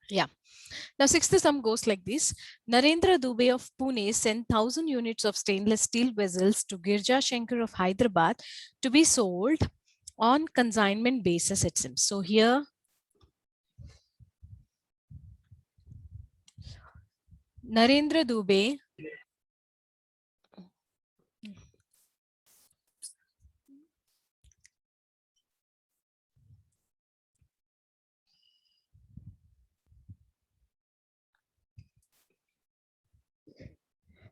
Yeah. Now, sixth sum goes like this. Narendra Dubey of Pune sent 1,000 units of stainless steel vessels to Girja Shankar of Hyderabad to be sold on consignment basis, it seems. So here, Narendra Dubey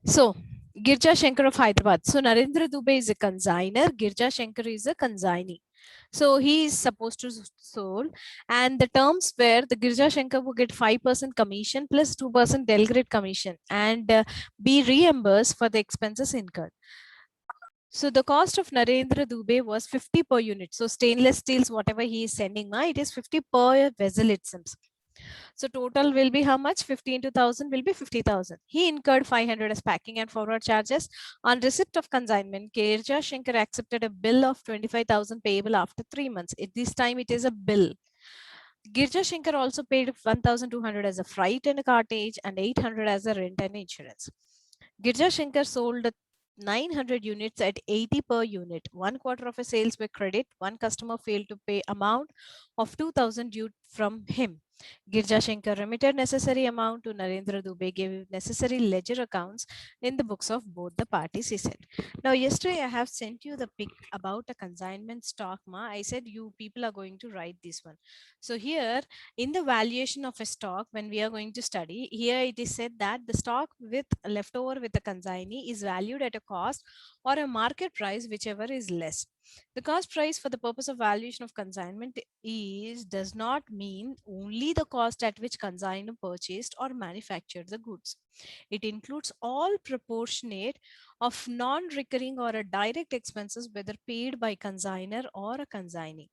So, Girja Shankar of Hyderabad. So, Narendra Dubey is a consigner, Girja Shankar is a consignee. So, he is supposed to sold, and the terms where the Girja Shankar will get 5% commission plus 2% delegate commission and be reimbursed for the expenses incurred. So, the cost of Narendra Dubey was 50 per unit. So, stainless steels, whatever he is sending, it is 50 per vessel, it seems. So total will be how much? 15 to 1000 will be 50,000. He incurred 500 as packing and forward charges. On receipt of consignment, Girja Shankar accepted a bill of 25,000 payable after 3 months. At this time, it is a bill. Girja Shankar also paid 1,200 as a freight and a cartage and 800 as a rent and insurance. Girja Shankar sold 900 units at 80 per unit. 1/4 of a sales were credit. One customer failed to pay amount of 2,000 due from him. Girja Shankar remitted necessary amount to Narendra Dubey, gave necessary ledger accounts in the books of both the parties, he said. Now, yesterday I have sent you the pic about a consignment stock. I said you people are going to write this one. So here in the valuation of a stock, when we are going to study, here it is said that the stock with leftover with a consignee is valued at a cost or a market price, whichever is less. The cost price for the purpose of valuation of consignment does not mean only the cost at which consignor purchased or manufactured the goods. It includes all proportionate of non-recurring or a direct expenses, whether paid by consignor or a consignee.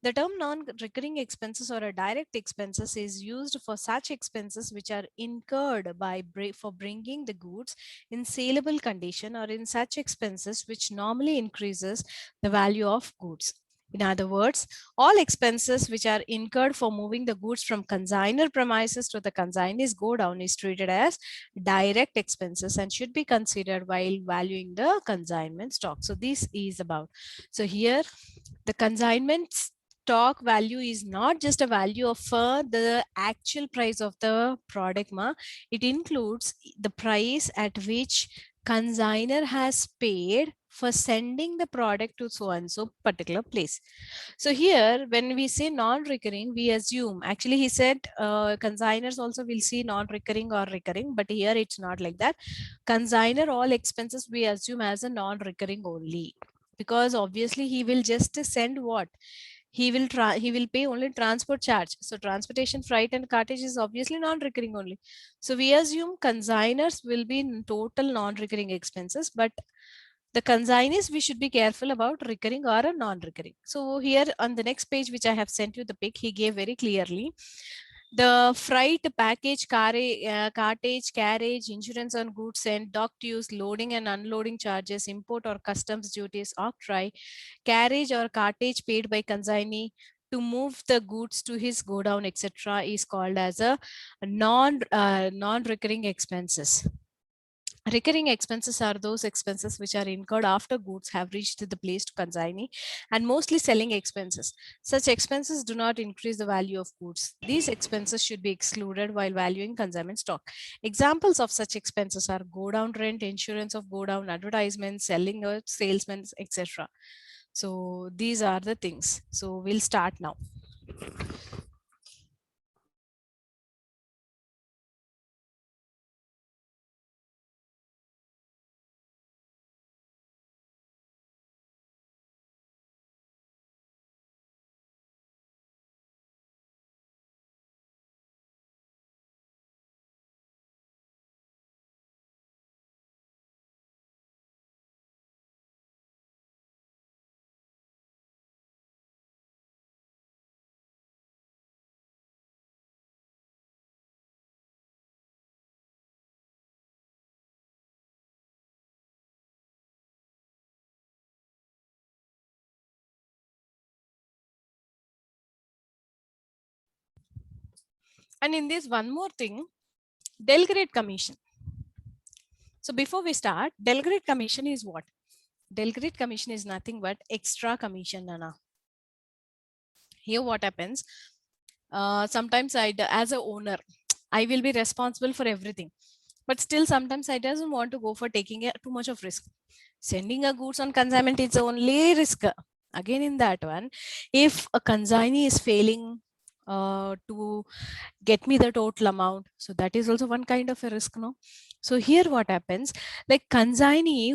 The term non-recurring expenses or a direct expenses is used for such expenses which are incurred by for bringing the goods in saleable condition or in such expenses which normally increases the value of goods. In other words, all expenses which are incurred for moving the goods from consignor premises to the consignee's godown is treated as direct expenses and should be considered while valuing the consignment stock. So this is about. So here the consignment stock value is not just a value of the actual price of the product. It includes the price at which consigner has paid for sending the product to so and so particular place. So here when we say non-recurring, we assume, actually he said consigners also will see non-recurring or recurring, but here it's not like that. Consigner all expenses we assume as a non-recurring only, because obviously he will just send what he will pay only transport charge. So transportation, freight and cartage is obviously non-recurring only. So we assume consigners will be in total non-recurring expenses, but the consignees we should be careful about recurring or a non-recurring. So here on the next page which I have sent you the pic, he gave very clearly the freight, package, cartage, carriage, insurance on goods and dock dues, loading and unloading charges, import or customs duties, octroi, carriage or cartage paid by consignee to move the goods to his godown, etc., is called as a non-recurring expenses. Recurring expenses are those expenses which are incurred after goods have reached the place to consignee and mostly selling expenses. Such expenses do not increase the value of goods. These expenses should be excluded while valuing consignment stock. Examples of such expenses are go down rent, insurance of go down, advertisements, selling salesmen, etc. So these are the things. So we'll start now. And in this, one more thing, Del grade commission. So before we start, Del grade commission is what? Del grade commission is nothing but extra commission, Nana. Here what happens, sometimes as a owner, I will be responsible for everything, but still sometimes I doesn't want to go for taking too much of risk. Sending a goods on consignment is only risk. Again, in that one, if a consignee is failing to get me the total amount, so that is also one kind of a risk, no? So here what happens, like consignee,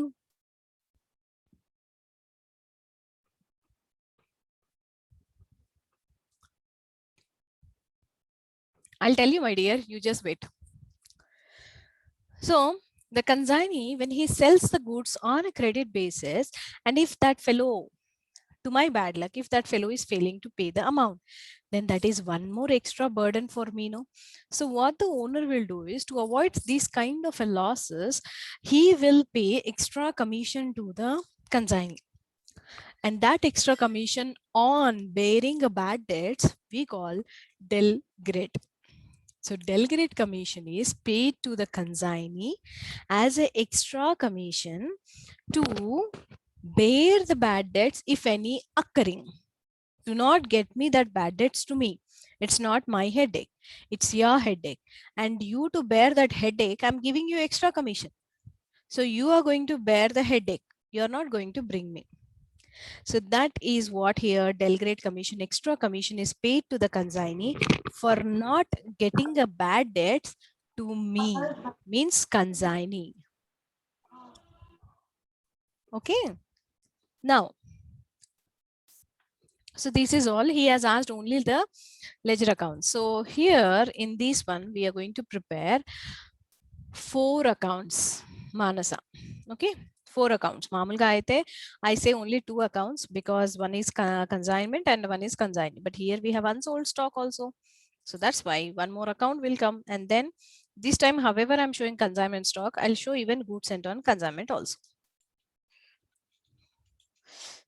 I'll tell you, my dear, you just wait. So the consignee, when he sells the goods on a credit basis, and if that fellow, to my bad luck, if that fellow is failing to pay the amount, then that is one more extra burden for me, no? So what the owner will do is, to avoid these kind of losses, he will pay extra commission to the consignee. And that extra commission on bearing a bad debts, we call del grade. So del grade commission is paid to the consignee as an extra commission to bear the bad debts, if any, occurring. Do not get me that bad debts to me. It's not my headache. It's your headache. And you, to bear that headache, I'm giving you extra commission. So you are going to bear the headache. You're not going to bring me. So that is what here del grade commission, extra commission is paid to the consignee for not getting a bad debts to me, means consignee. Okay. Now, so this is all. He has asked only the ledger account. So here in this one, we are going to prepare 4 accounts, Manasa. Okay. 4 accounts. Mamulga aite, I say only 2 accounts because one is consignment and one is consignee. But here we have unsold stock also. So that's why one more account will come. And then this time, however, I'm showing consignment stock, I'll show even goods sent on consignment also.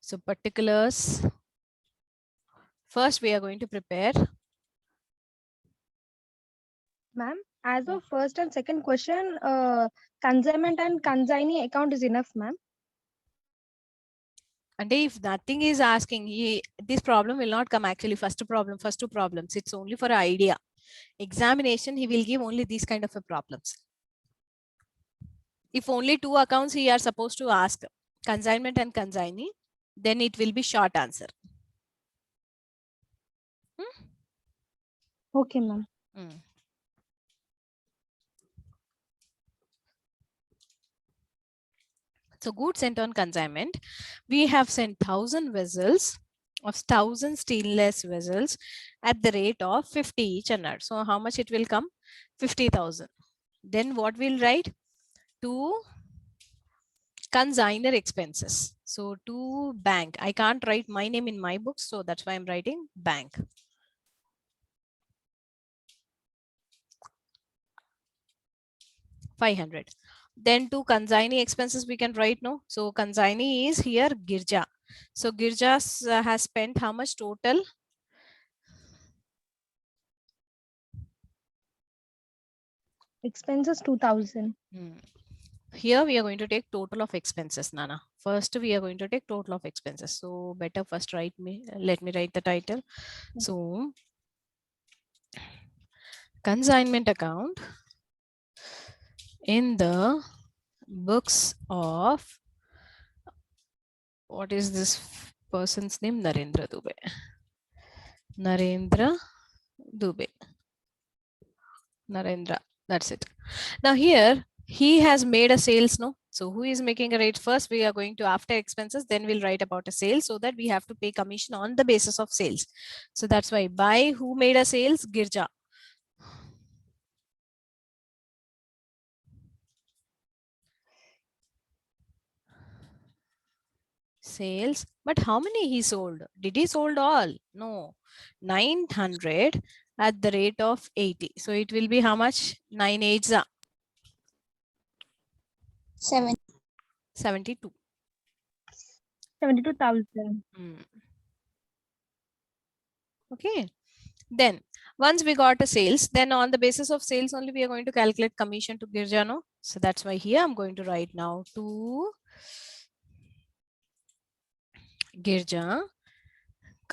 So particulars. First, we are going to prepare. Ma'am, as of first and second question, consignment and consignee account is enough, ma'am. And if nothing is asking, this problem will not come actually. First two problems. It's only for an idea. Examination, he will give only these kind of problems. If only 2 accounts he are supposed to ask, consignment and consignee, then it will be short answer. Okay, ma'am. So goods sent on consignment, we have sent 1,000 vessels of 1,000 stainless vessels at the rate of 50 each another. So how much it will come? 50,000. Then what we'll write? To consignor expenses. So to bank, I can't write my name in my books, so that's why I'm writing bank. $500. Then to consignee expenses we can write, no? So consignee is here Girja. So Girja has spent how much total? Expenses 2,000. Here we are going to take total of expenses, Nana. First we are going to take total of expenses. So better first let me write the title. So consignment account in the books of, what is this person's name? Narendra Dubey. Narendra Dubey. Narendra, that's it. Now here he has made a sales, no? So who is making a rate? First we are going to, after expenses, then we'll write about a sale, so that we have to pay commission on the basis of sales. So that's why by who made a sales? Girja. Sales, but how many he sold? Did he sold all? No, 900 at the rate of 80. So it will be how much? 9 8s are 72. 72,000. Okay. Then once we got a sales, then on the basis of sales only we are going to calculate commission to Girja, no? So that's why here I'm going to write now to Girja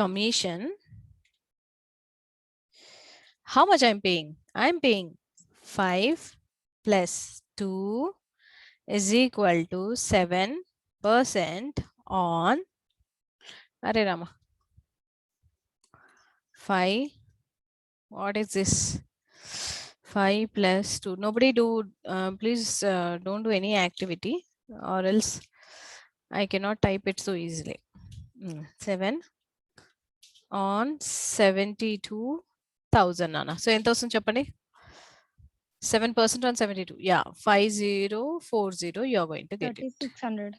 commission. How much I'm paying? I'm paying 5 plus 2 is equal to 7% on Are Rama 5. What is this? 5 plus 2. Nobody do, please don't do any activity or else I cannot type it so easily. 7 on 72,000 Nana. So, ఎంత వస్తుంది చెప్పండి? 7% on 72. Yeah, 5040 you're going to get 3600.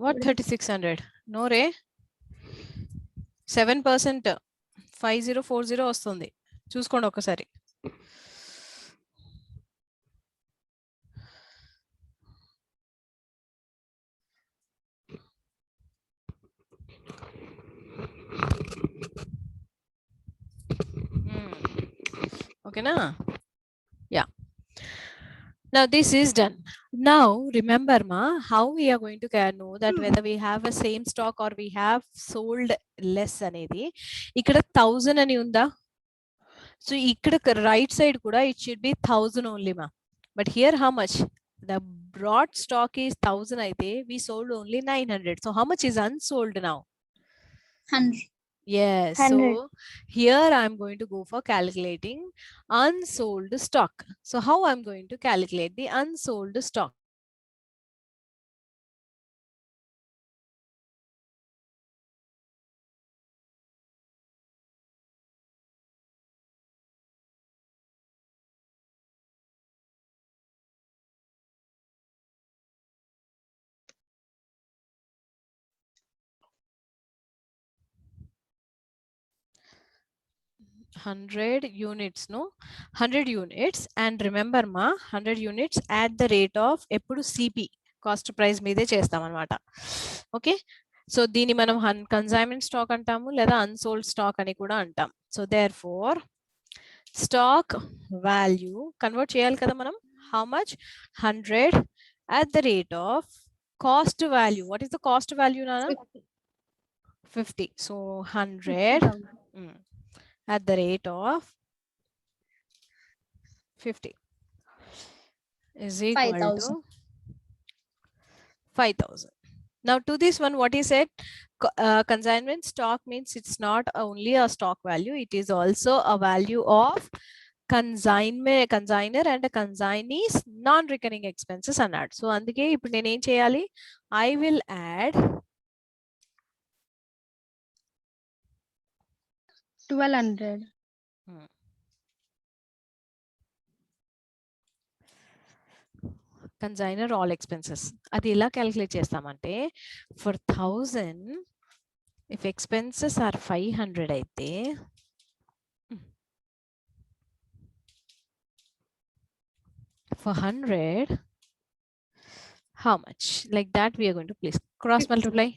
What 3600? No రే 7% 5040 వస్తుంది. చూసుకోండి ఒకసారి. Okay na? Yeah. Now this is done. Now remember ma, how we are going to know that whether we have a same stock or we have sold less anedi. Ikkada 1000 ani unda. So ikkada right side kuda it should be 1000 only ma. But here how much? The broad stock is 1000 aithe we sold only 900. So how much is unsold now? 100. Yes. 100. So here I'm going to go for calculating unsold stock. So how I'm going to calculate the unsold stock? Hundred units, no? 100 units, and remember ma, 100 units at the rate of ఎప్పుడు CP cost price మీదే చేస్తాం అన్నమాట. Okay, so దీన్ని మనం consignment stock అంటాము లేదా unsold stock అని కూడా అంటాం. So therefore stock value convert చేయాలి కదా మనం. How much? 100 at the rate of cost value. What is the cost value, Nana? 50. So 100 at the rate of 50 is equal 5,000. to 5,000. Now to this one, what he said, consignment stock means it's not only a stock value, it is also a value of consigner and a consignee's non-recurring expenses అన్నాడు. So అందుకే ఇప్పుడు నేను ఏం చేయాలి? I will add 1200. consigner all expenses. అది ఎలా calculate చేస్తామంటే for 1000 if expenses are 500 అయితే for 100 how much? Like that we are going to please cross multiply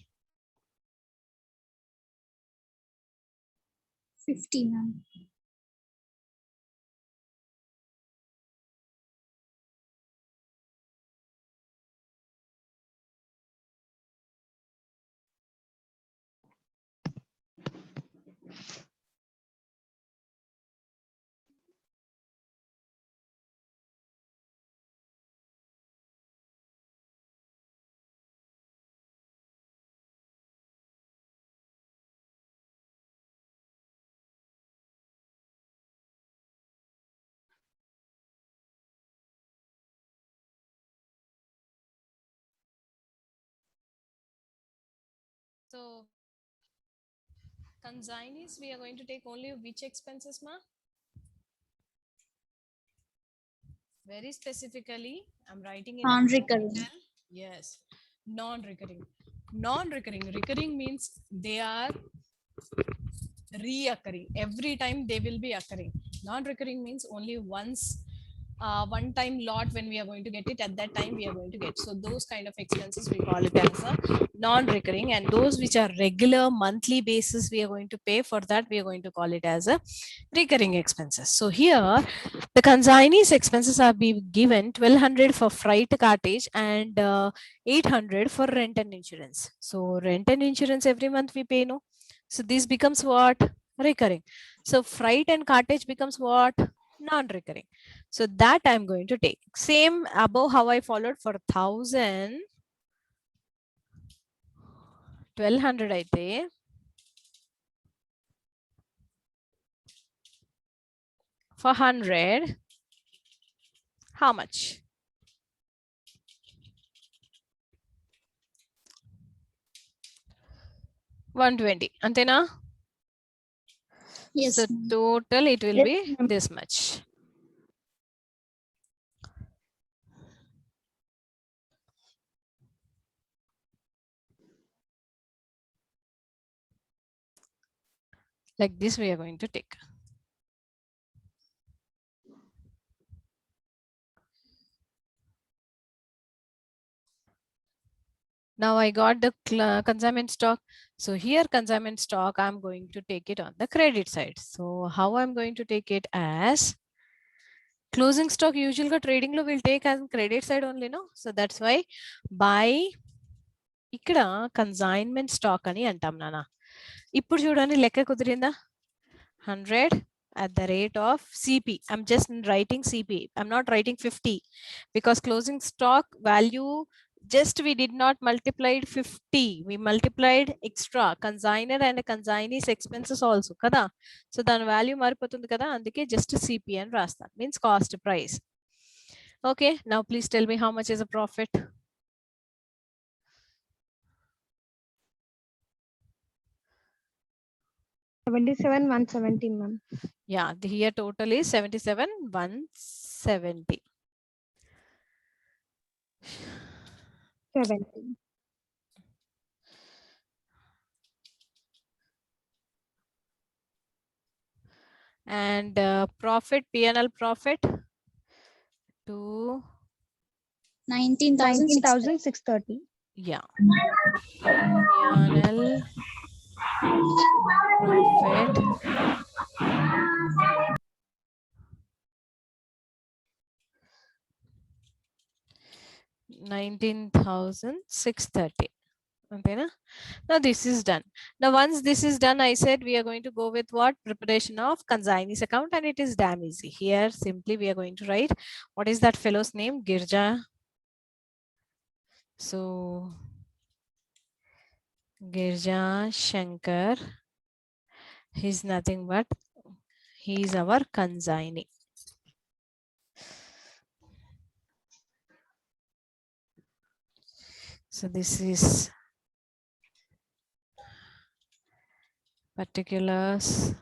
50 ma'am. So consignees we are going to take only which expenses ma? Very specifically I'm writing in Non-recurring. capital. Yes, non-recurring. Non-recurring, recurring means they are reoccurring. Every time they will be occurring. Non-recurring means only once one time lot when we are going to get it, at that time we are going to get. So those kind of expenses we call it as a non-recurring, and those which are regular monthly basis we are going to pay, for that we are going to call it as a recurring expenses. So here the consignee's expenses are being given 1200 for freight cartage and 800 for rent and insurance. So rent and insurance every month we pay, no? So this becomes what? Recurring. So freight and cartage becomes what? Non-recurring. So that I'm going to take. Same above how I followed for 1000, 1200 అయితే for 100 how much? $120 antena? Yes, So ma'am. total it will Yes, be ma'am. this much. Like this we are going to take. Now I got the consignment stock. So here consignment stock, I'm going to take it on the credit side. So how I'm going to take it as closing stock, usually trading lo will take as credit side only, no? So that's why by ఇక్కడ consignment stock అని అంటాం నాన్న. ఇప్పుడు చూడండి లెక్క కుదిరిందా? 100 at the rate of CP. I'm just writing CP. I'm not writing 50 because closing stock value just we did not multiplied 50. We multiplied extra consigner and consignee's expenses also kada. So then value maripotundi kada, అందుకే just CP అని రాస్తాను. Means cost price. Okay, now please tell me how much is a profit? 77,170, ma'am. Yeah, here total is 77,170. 70. And profit, P&L profit to 19,630. 19,630. yeah. P&L profit $19,630. Okay, na? Now this is done. Now once this is done, I said we are going to go with what? Preparation of consignee's account, and it is damn easy. Here simply we are going to write what is that fellow's name? Girja. So Girja Shankar. He's nothing but he's our consignee. So this is particulars.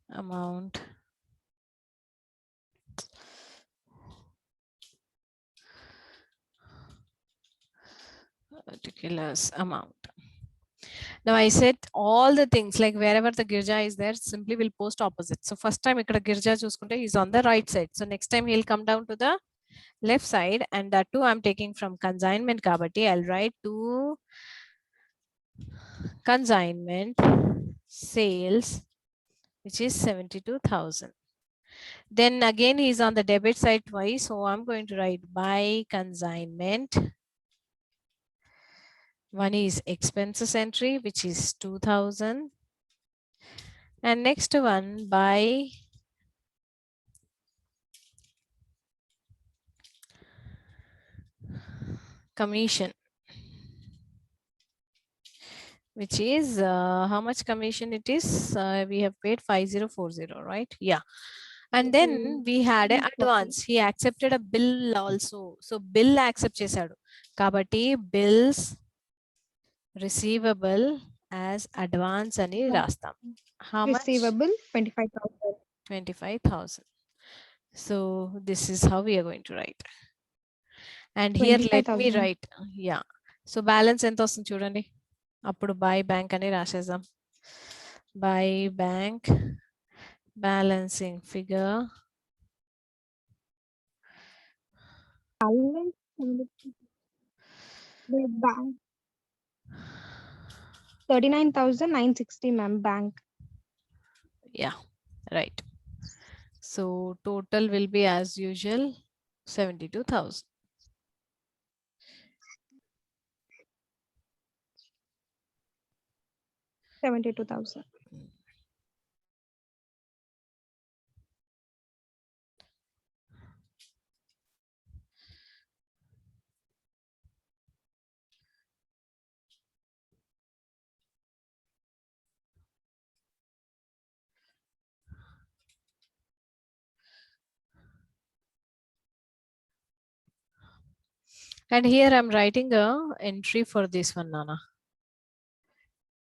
Amount. Particulars amount. Now I said all the things like wherever the Girja is there, simply will post opposite. So first time ikkada Girja chuskunte is on the right side. So next time he'll come down to the left side, and that too I'm taking from consignment kabatti I'll write to consignment sales, which is 72,000. Then again he's on the debit side twice, so I'm going to write by consignment. One is expenses entry, which is 2,000. And next one by commission, which is how much commission it is? We have paid 5040, right? Yeah. And then we had an advance. He accepted a bill also. So bill accept chesadu. Kabatti bills receivable as advance ani rastam. How much? Receivable 25,000. 25,000. So this is how we are going to write. And here let me 25,000. write. Yeah. So balance ఎంత వస్తుంది చూడండి. అప్పుడు by bank అని రాసేద్దాం. by bank balancing figure Balance the bank 39,960, ma'am. Bank. yeah, right. So total will be as usual 72,000. $72,000. And here I'm writing a entry for this one, Nana.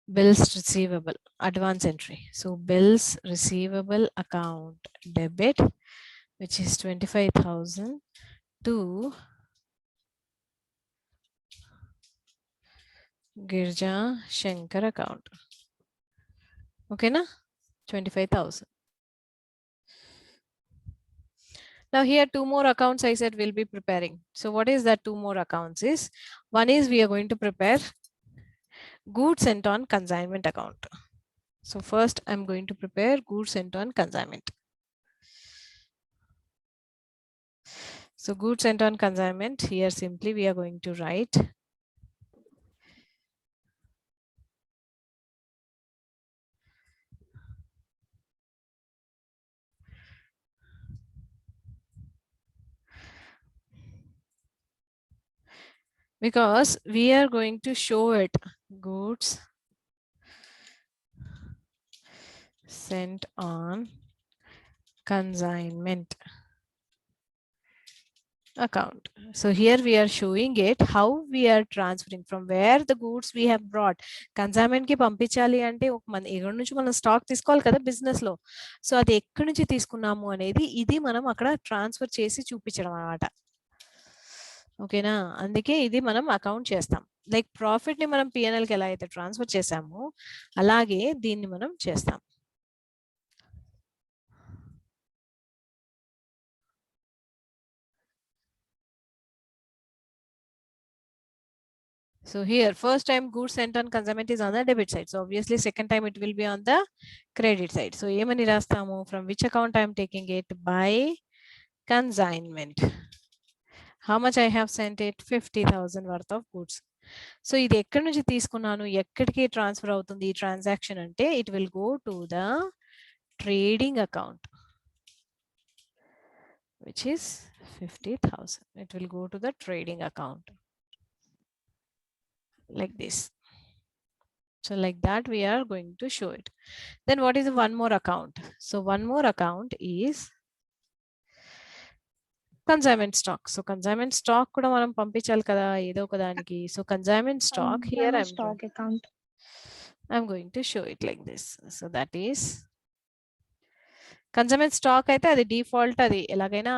Bills receivable, advance entry. So bills receivable account debit, which is 25,000 to Girja Shankar account. Okay, na? 25,000. Now here two more accounts I said we'll be preparing. So what is that two more accounts is? One is we are going to prepare goods sent on consignment account. So first I'm going to prepare goods sent on consignment. So goods sent on consignment, here simply we are going to write because we are going to show it goods sent on consignment account. So here we are showing it how we are transferring from where the goods we have brought. Consignment కి పంపించాలి అంటే ఒక మన ఎక్కడి నుంచి మనం stock తీసుకోవాలి కదా బిజినెస్ లో. సో అది ఎక్కడి నుంచి తీసుకున్నాము అనేది ఇది మనం అక్కడ ట్రాన్స్ఫర్ చేసి చూపించడం అన్నమాట. ఓకేనా, అందుకే ఇది మనం అకౌంట్ చేస్తాం. లైక్ ప్రాఫిట్ ని మనం P&L కి ఎలా అయితే ట్రాన్స్ఫర్ చేసామో అలాగే దీన్ని మనం చేస్తాం. So here first time goods sent on consignment is on the debit side. So obviously second time it will be on the credit side. So ఏమని రాస్తాము, from which account I am taking it? By consignment. How much I have sent it? 50,000 worth of goods. So ఇది ఎక్కడి నుంచి తీసుకున్నాను, ఎక్కడికి transfer అవుతుంది ఈ transaction అంటే it will go to the trading account, which is 50,000. It will go to the trading account like this. So like that we are going to show it. Then what is the one more account? So one more account is consignment stock. So consignment stock kuda manam పంపించాలి కదా ఏదో ఒక దానికి. So consignment stock here Stock account. I'm going to show it like this. So that is consignment stock అయితే అది default అది ఎలాగైనా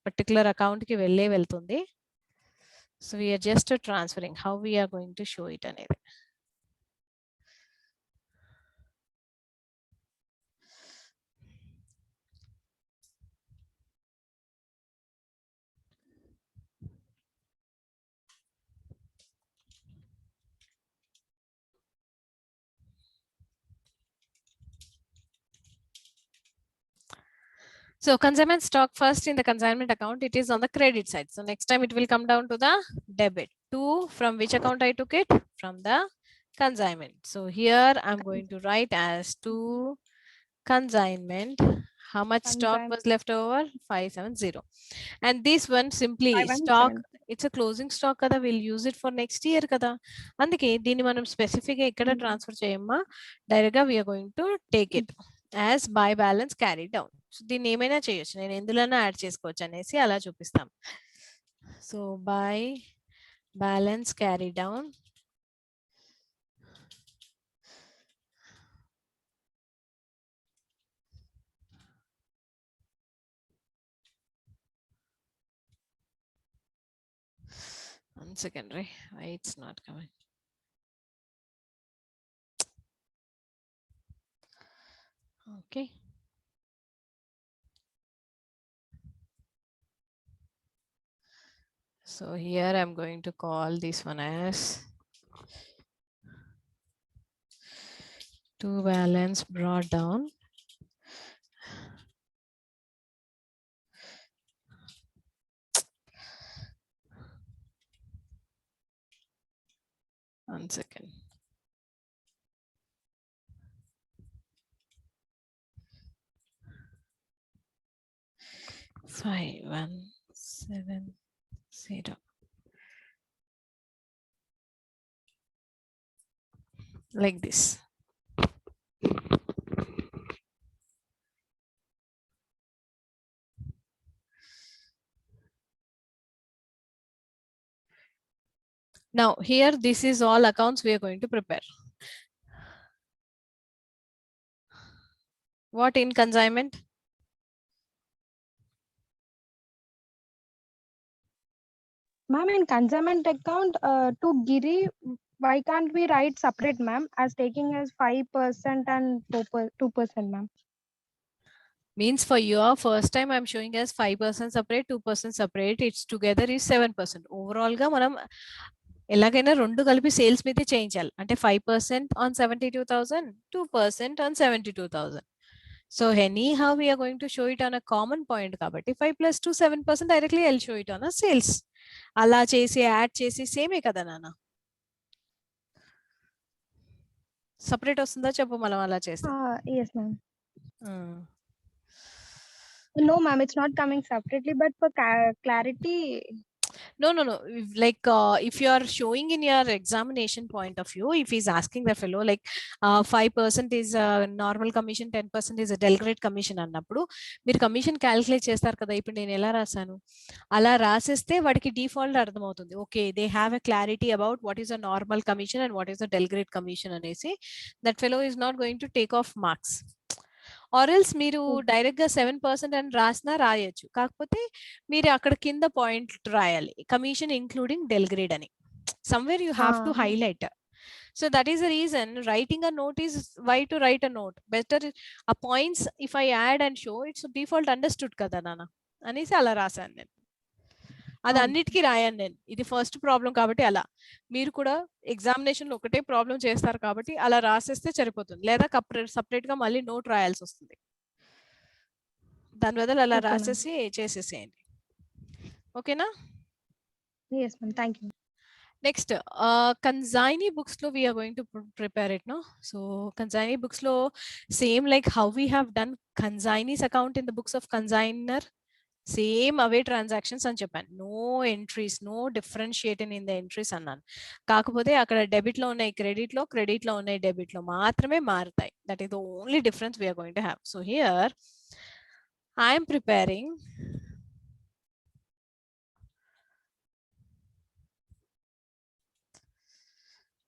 particular account కి వెళ్ళే వెళ్తుంది. So we are just transferring how we are going to show it అనేది. So consignment stock first in the consignment account, it is on the credit side. So next time it will come down to the debit. Two, from which account I took it? From the consignment. So here I'm going to write as to consignment. How much stock was left over? 570. And this one simply stock, it's a closing stock kada, we'll use it for next year kada. అందుకే దీన్ని మనం specific గా ఎక్కడ transfer చేయమ్మా, direct గా we are going to take it as by balance carried down. So దీన్ని ఏమైనా చేయొచ్చు, నేను ఎందులోనే యాడ్ చేసుకోవచ్చు అనేసి అలా చూపిస్తాం. So by balance carried down one second, right? Why it's not coming? Okay. So here I'm going to call this one as to balance brought down. One second. Five, 1, 7, 0. Like this. Now here, this is all accounts we are going to prepare. What in consignment? Ma'am, in consignment account, to Giri, why can't we write separate, ma'am, as taking as 5% and 2%, ma'am? Means for your first time I'm showing as 5% separate, 2% separate. It's together is 7%. Overall ga manam elagaina rendu కలిపి sales మీదే చేయించాలి. అంటే 5% on 72,000, 2% on 72,000. So anyhow we are going to show it on a common point kabatti 5 plus 2 7% directly I'll show it on a sales. అలా చేసి add చేసి సేమే కదా నాన్న. సపరేట్ వస్తుందా చెప్పు మనం అలా చేస్తే. Yes, ma'am. No, ma'am, it's not coming separately, but for clarity. No. Like if you are showing in your examination point of view, if he's asking the fellow like 5% is a normal commission, 10% is a deliberate commission అన్నప్పుడు మీరు commission calculate చేస్తారు కదా. ఇప్పుడు నేను ఎలా రాశాను అలా రాసేస్తే వాడికి డిఫాల్ట్ అర్థమవుతుంది. Okay, they have a clarity about what is a normal commission and what is a delegate commission అనేసి that fellow is not going to take off marks. Or else మీరు డైరెక్ట్ గా 7% అని రాసినా రాయొచ్చు. కాకపోతే మీరు అక్కడ కింద పాయింట్ రాయాలి కమిషన్ ఇంక్లూడింగ్ డెలిగ్రేడ్ అని. Somewhere you have to highlight. So that is the reason writing a note is why to write a note. Better a points if I add and show it's default understood kada nana అనేసి అలా రాశాను నేను. అది అన్నిటికీ రాయాను నేను. ఇది first problem కాబట్టి అలా. మీరు కూడా ఎగ్జామినేషన్ లో ఒకటే ప్రాబ్లం చేస్తారు కాబట్టి అలా రాసేస్తే సరిపోతుంది. లేదా సపరేట్ గా మళ్ళీ నోట్ రాయాల్సి వస్తుంది. దాని బదులు అలా రాసేసి చేసేసేయండి. ఓకేనా? Yes, ma'am. Thank you. Next, consignee books lo we are going to prepare it, no? So consignee books lo same like how we have done consignee's account in the books of consignor, same అవే transactions అని చెప్పాను. No entries, no differentiating in the entries అన్నాను. కాకపోతే అక్కడ debit లో ఉన్నాయి credit లో ఉన్నాయి డెబిట్ లో మాత్రమే మారుతాయి. That is the only difference we are going to have. So here I'm preparing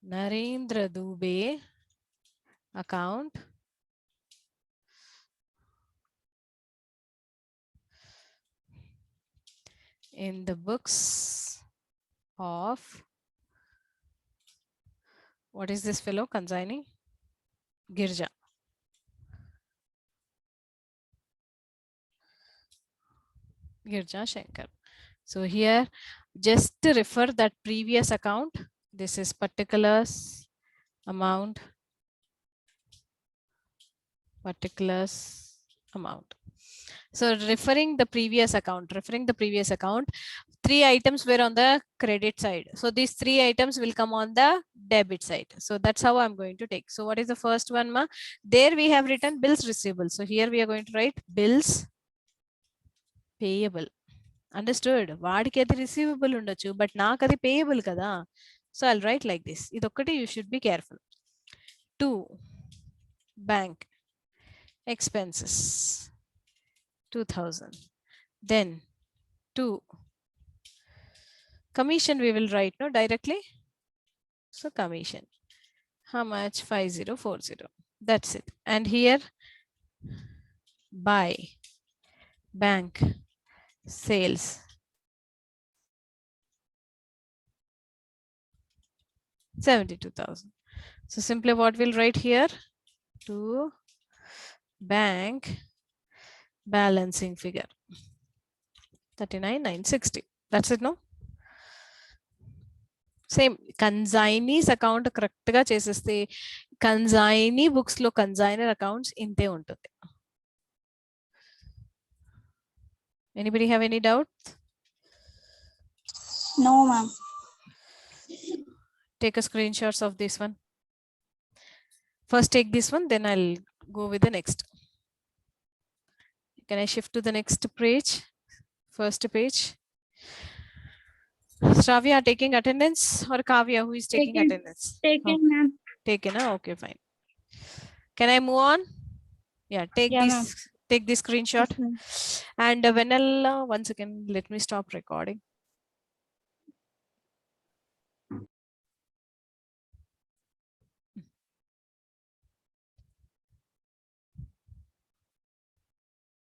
Narendra Dubey account in the books of, what is this fellow consignee? Girja. Girja Shankar. So here just to refer that previous account, this is particulars amount, particulars amount. So referring the previous account, 3 items were on the credit side. So these 3 items will come on the debit side. So that's how I'm going to take. So what is the first one, ma? There we have written bills receivable. So here we are going to write bills payable. Understood? వాడికి అది receivable ఉండొచ్చు, but నాకు అది payable కదా. So I'll write like this. ఇదొక్కటి you should be careful. 2 bank expenses 2000. Then 2 commission we will write no directly. So commission, how much? 5040. That's it. And here buy bank sales 72,000. So simply what we'll write here, to bank balancing figure 39,960. That's it, no? Same consignee's account correct గా చేసేస్తే consignee books లో కన్జైనర్ accounts ఇంతే ఉంటుంది. Anybody have any doubt? No, ma'am. Take a screenshots of this one. First take this one, then I'll go with the next. Can I shift to the next page? First page. Shravya taking attendance or Kavya who is taking Taken. attendance? Taken, ma'am. Taken, okay, fine. Can I move on? Yeah, take Yeah, this ma'am. take this screenshot. Yes, ma'am. And Vanilla, once again, let me stop recording.